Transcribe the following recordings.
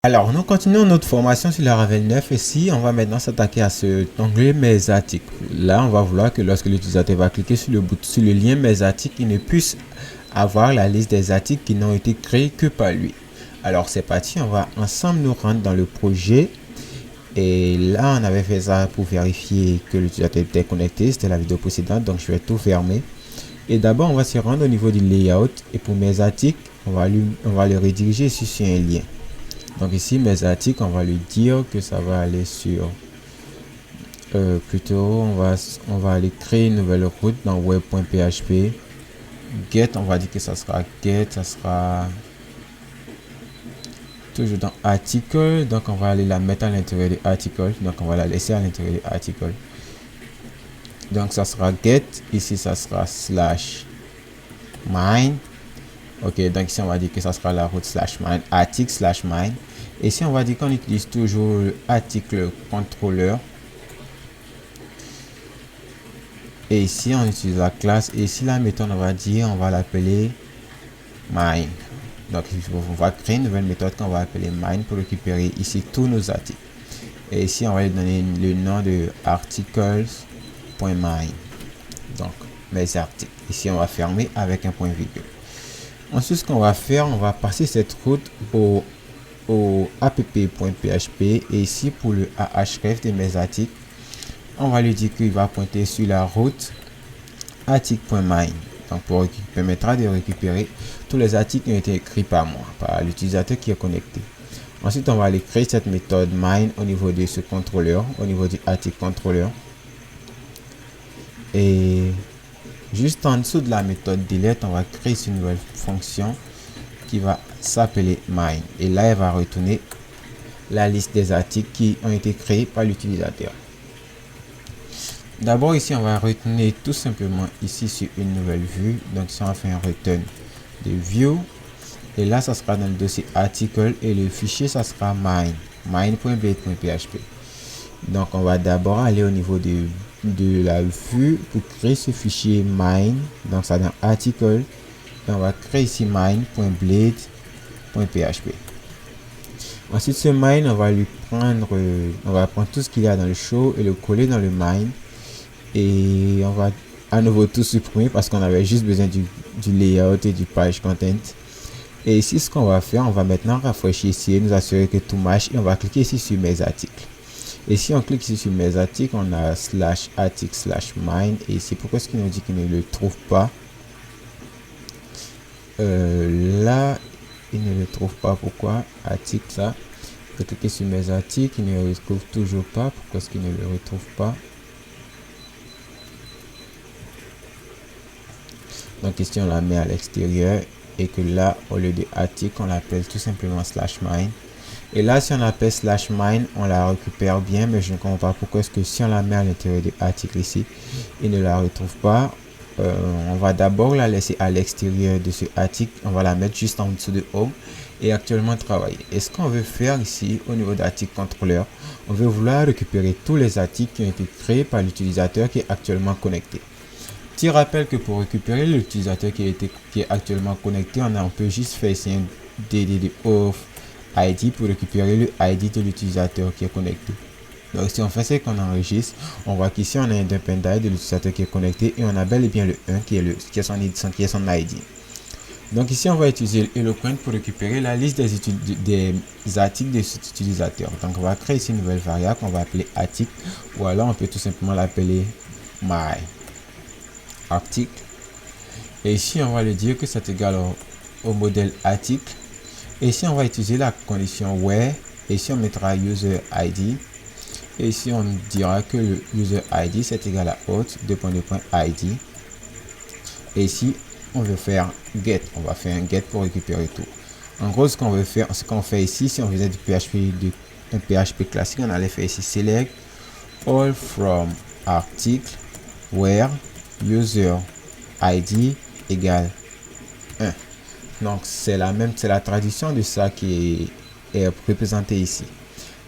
Alors, nous continuons notre formation sur la Ravel 9 et ici, on va maintenant s'attaquer à cet onglet Mes articles. Là, on va vouloir que lorsque l'utilisateur va cliquer sur le lien Mes articles, il ne puisse avoir la liste des articles qui n'ont été créés que par lui. Alors, c'est parti, on va ensemble nous rendre dans le projet. Et là, on avait fait ça pour vérifier que l'utilisateur était connecté. C'était la vidéo précédente, donc je vais tout fermer. Et d'abord, on va se rendre au niveau du layout. Et pour Mes articles, on va le rediriger sur un lien. Donc ici, Mes articles, on va lui dire que ça va aller sur... plutôt, on va aller créer une nouvelle route dans web.php. Get, on va dire que ça sera get, ça sera toujours dans article. Donc on va aller la mettre à l'intérieur de article. Donc on va la laisser à l'intérieur de article. Donc ça sera get. Ici, ça sera slash mine. Ok, donc ici on va dire que ça sera la route slash mine, article slash mine. Et ici on va dire qu'on utilise toujours l'article controller. Et ici on utilise la classe. Et ici la méthode, on va dire, on va l'appeler mine. Donc on va créer une nouvelle méthode qu'on va appeler mine pour récupérer ici tous nos articles. Et ici on va lui donner le nom de articles.mine. Donc mes articles. Ici on va fermer avec un point virgule. Ensuite, ce qu'on va faire, on va passer cette route au app.php et ici pour le ahref de mes articles, on va lui dire qu'il va pointer sur la route article.mine. Donc permettra de récupérer tous les articles qui ont été écrits par moi, par l'utilisateur qui est connecté. Ensuite, on va aller créer cette méthode mine au niveau de ce contrôleur, au niveau du article contrôleur. Et juste en dessous de la méthode delete, on va créer une nouvelle fonction qui va s'appeler mine. Et là, elle va retourner la liste des articles qui ont été créés par l'utilisateur. D'abord, ici, on va retourner tout simplement ici sur une nouvelle vue. Donc, si on fait un return de view, et là, ça sera dans le dossier article et le fichier, ça sera mine.blade.php. Donc, on va d'abord aller au niveau de la vue pour créer ce fichier mine. Donc, ça dans article. Et on va créer ici mine.blade.php. Ensuite, ce mine, on va prendre tout ce qu'il y a dans le show et le coller dans le mine. Et on va à nouveau tout supprimer parce qu'on avait juste besoin du layout et du page content. Et ici, ce qu'on va faire, on va maintenant rafraîchir ici et nous assurer que tout marche. Et on va cliquer ici sur mes articles. Et si on clique ici sur mes articles, on a slash article slash mine. Et ici, pourquoi est-ce qu'il nous dit qu'il ne le trouve pas? Là, il ne le trouve pas. Pourquoi? Article, ça. Je vais cliquer sur mes articles, il ne le retrouve toujours pas. Pourquoi est-ce qu'il ne le retrouve pas? Donc ici, on la met à l'extérieur. Et que là, au lieu de article, on l'appelle tout simplement slash mine. Et là, si on appelle slash mine, on la récupère bien, mais je ne comprends pas pourquoi est-ce que si on la met à l'intérieur de article ici, il ne la retrouve pas. On va d'abord la laisser à l'extérieur de ce article. On va la mettre juste en dessous de home et actuellement travailler. Et ce qu'on veut faire ici au niveau d'article contrôleur, on veut vouloir récupérer tous les articles qui ont été créés par l'utilisateur qui est actuellement connecté. Petit rappel que pour récupérer l'utilisateur qui est actuellement connecté, on peut juste faire ici un dd of id pour récupérer le id de l'utilisateur qui est connecté. Donc si on fait ça qu'on enregistre, on voit qu'ici on a un dependent de l'utilisateur qui est connecté et on a bel et bien le 1 qui est son ID. Donc ici on va utiliser Eloquent pour récupérer la liste des articles de cet utilisateur. Donc on va créer ici une nouvelle variable qu'on va appeler article, ou alors on peut tout simplement l'appeler my article. Et ici on va lui dire que c'est égal au modèle article. Et ici on va utiliser la condition where. Et ici on mettra user id. Et ici on dira que le user id c'est égal à auth2.2.id. Et ici on veut faire get. On va faire un get pour récupérer tout. En gros, ce qu'on veut faire, ce qu'on fait ici, si on faisait du PHP, un PHP classique, on allait faire ici select all from article where user id égale 1. Donc c'est la traduction de ça qui est représentée ici.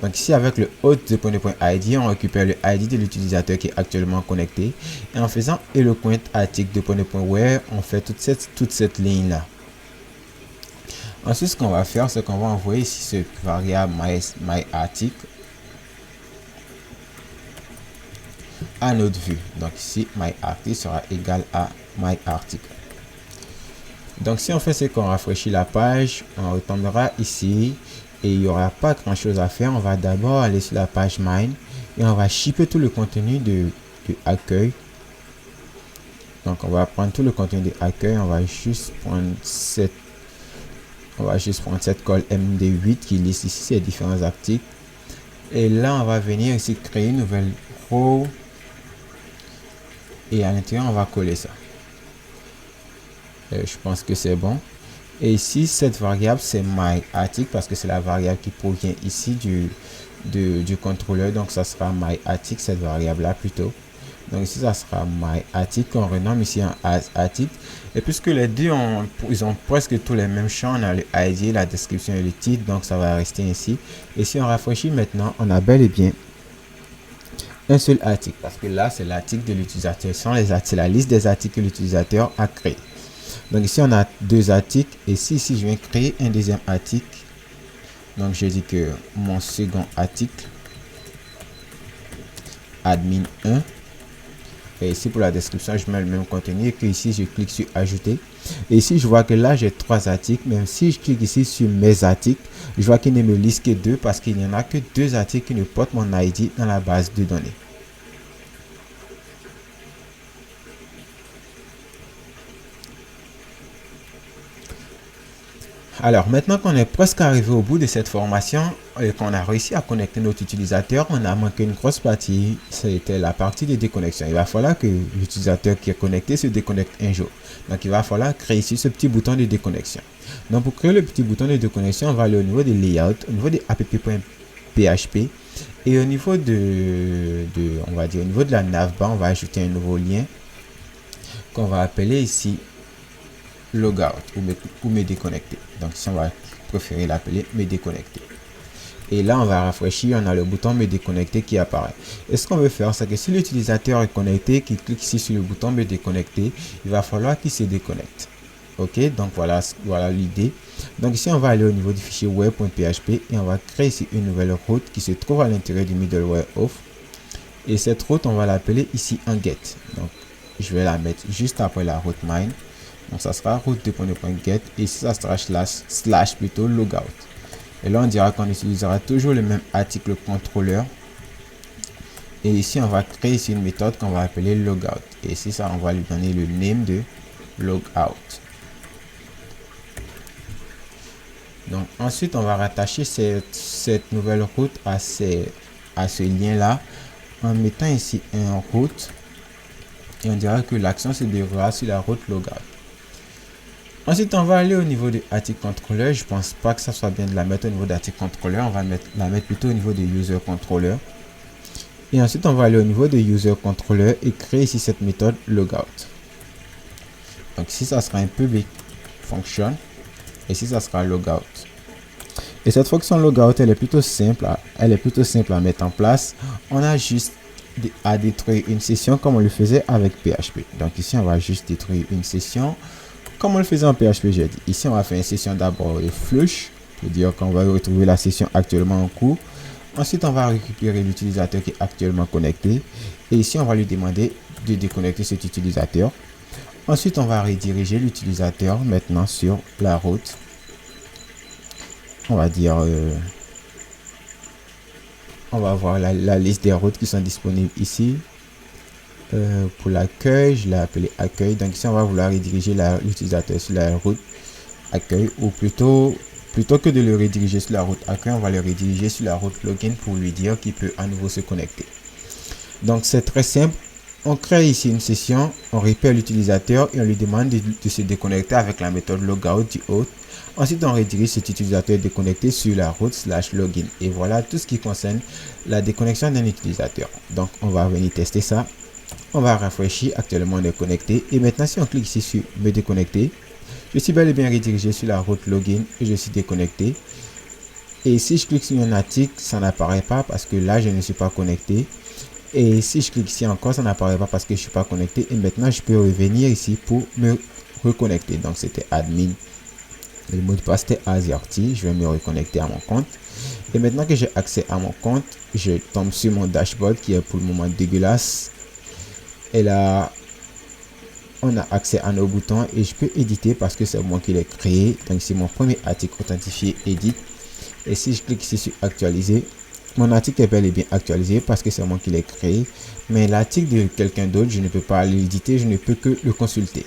Donc ici avec le auth2.2.id, on récupère le id de l'utilisateur qui est actuellement connecté. Et en faisant eloquent article2.2.where, on fait toute cette ligne là. Ensuite, ce qu'on va faire, c'est qu'on va envoyer ici ce variable myArticle à notre vue. Donc ici, myArticle sera égal à myArticle. Donc si on fait ce qu'on rafraîchit la page, on retombera ici et il n'y aura pas grand chose à faire. On va d'abord aller sur la page mine et on va shipper tout le contenu de accueil. Donc on va prendre tout le contenu de accueil, on va juste prendre cette colle MD8 qui liste ici ces différents articles. Et là on va venir ici créer une nouvelle row et à l'intérieur on va coller ça. Je pense que c'est bon. Et ici cette variable c'est myArticle parce que c'est la variable qui provient ici du contrôleur. Donc ça sera myArticle, cette variable là plutôt. Donc ici ça sera myArticle qu'on renomme ici en asArticle. Et puisque les deux ils ont presque tous les mêmes champs, on a le ID, la description et le titre, donc ça va rester ainsi. Et si on rafraîchit maintenant, on a bel et bien un seul article parce que là c'est l'article de l'utilisateur. C'est la liste des articles que l'utilisateur a créé. Donc ici on a deux articles et si ici je viens créer un deuxième article, donc je dis que mon second article admin 1 et ici pour la description je mets le même contenu et que ici je clique sur ajouter et ici je vois que là j'ai trois articles. Même si je clique ici sur mes articles, je vois qu'il ne me liste que deux parce qu'il n'y en a que deux articles qui ne portent mon ID dans la base de données. Alors maintenant qu'on est presque arrivé au bout de cette formation et qu'on a réussi à connecter notre utilisateur, on a manqué une grosse partie, c'était la partie de déconnexion. Il va falloir que l'utilisateur qui est connecté se déconnecte un jour. Donc il va falloir créer ici ce petit bouton de déconnexion. Donc pour créer le petit bouton de déconnexion, on va aller au niveau de layout, au niveau de app.php et au niveau on va dire au niveau de la navbar, on va ajouter un nouveau lien qu'on va appeler ici logout ou me déconnecter. Donc ici on va préférer l'appeler me déconnecter. Et là on va rafraîchir, on a le bouton me déconnecter qui apparaît. Et ce qu'on veut faire, c'est que si l'utilisateur est connecté, qu'il clique ici sur le bouton me déconnecter, il va falloir qu'il se déconnecte. Ok, donc voilà l'idée. Donc ici on va aller au niveau du fichier web.php et on va créer ici une nouvelle route qui se trouve à l'intérieur du middleware off. Et cette route on va l'appeler ici en get. Donc je vais la mettre juste après la route mine. Donc ça sera route2.get et ici ça sera slash plutôt logout. Et là on dira qu'on utilisera toujours le même article contrôleur. Et ici on va créer ici une méthode qu'on va appeler logout. Et ici ça on va lui donner le name de logout. Donc ensuite on va rattacher cette nouvelle route à ce lien là en mettant ici un route. Et on dira que l'action se déroulera sur la route logout. Ensuite, on va aller au niveau de article controller. Je pense pas que ça soit bien de la mettre au niveau d'article controller. On va la mettre plutôt au niveau de user controller. Et ensuite, on va aller au niveau de user controller et créer ici cette méthode logout. Donc ici, ça sera un public function. Et ici, ça sera logout. Et cette fonction logout, elle est plutôt simple à mettre en place. On a juste à détruire une session comme on le faisait avec PHP. Donc ici, on va juste détruire une session. Comme on le faisait en PHP, j'ai dit. Ici, on va faire une session d'abord de flush, pour dire qu'on va retrouver la session actuellement en cours. Ensuite, on va récupérer l'utilisateur qui est actuellement connecté. Et ici, on va lui demander de déconnecter cet utilisateur. Ensuite, on va rediriger l'utilisateur maintenant sur la route. On va dire... on va voir la liste des routes qui sont disponibles ici. Pour l'accueil, je l'ai appelé accueil. Donc ici on va vouloir rediriger l'utilisateur sur la route accueil, ou plutôt que de le rediriger sur la route accueil, on va le rediriger sur la route login pour lui dire qu'il peut à nouveau se connecter. Donc c'est très simple. On crée ici une session, on répère l'utilisateur et on lui demande de se déconnecter avec la méthode logout du hôte. Ensuite on redirige cet utilisateur déconnecté sur la route /login. Et voilà tout ce qui concerne la déconnexion d'un utilisateur. Donc on va venir tester ça. On va rafraîchir, actuellement on est connecté. Et maintenant si on clique ici sur me déconnecter, je suis bel et bien redirigé sur la route login et je suis déconnecté. Et si je clique sur un article, ça n'apparaît pas parce que là je ne suis pas connecté. Et si je clique ici encore, ça n'apparaît pas parce que je ne suis pas connecté. Et maintenant je peux revenir ici pour me reconnecter. Donc c'était admin Le mot de passe était AZRT. Je vais me reconnecter à mon compte. Et maintenant que j'ai accès à mon compte, je tombe sur mon dashboard qui est pour le moment dégueulasse. Et là, on a accès à nos boutons et je peux éditer parce que c'est moi qui l'ai créé. Donc c'est mon premier article authentifié, edit. Et si je clique ici sur actualiser, mon article est bel et bien actualisé parce que c'est moi qui l'ai créé. Mais l'article de quelqu'un d'autre, je ne peux pas l'éditer, je ne peux que le consulter.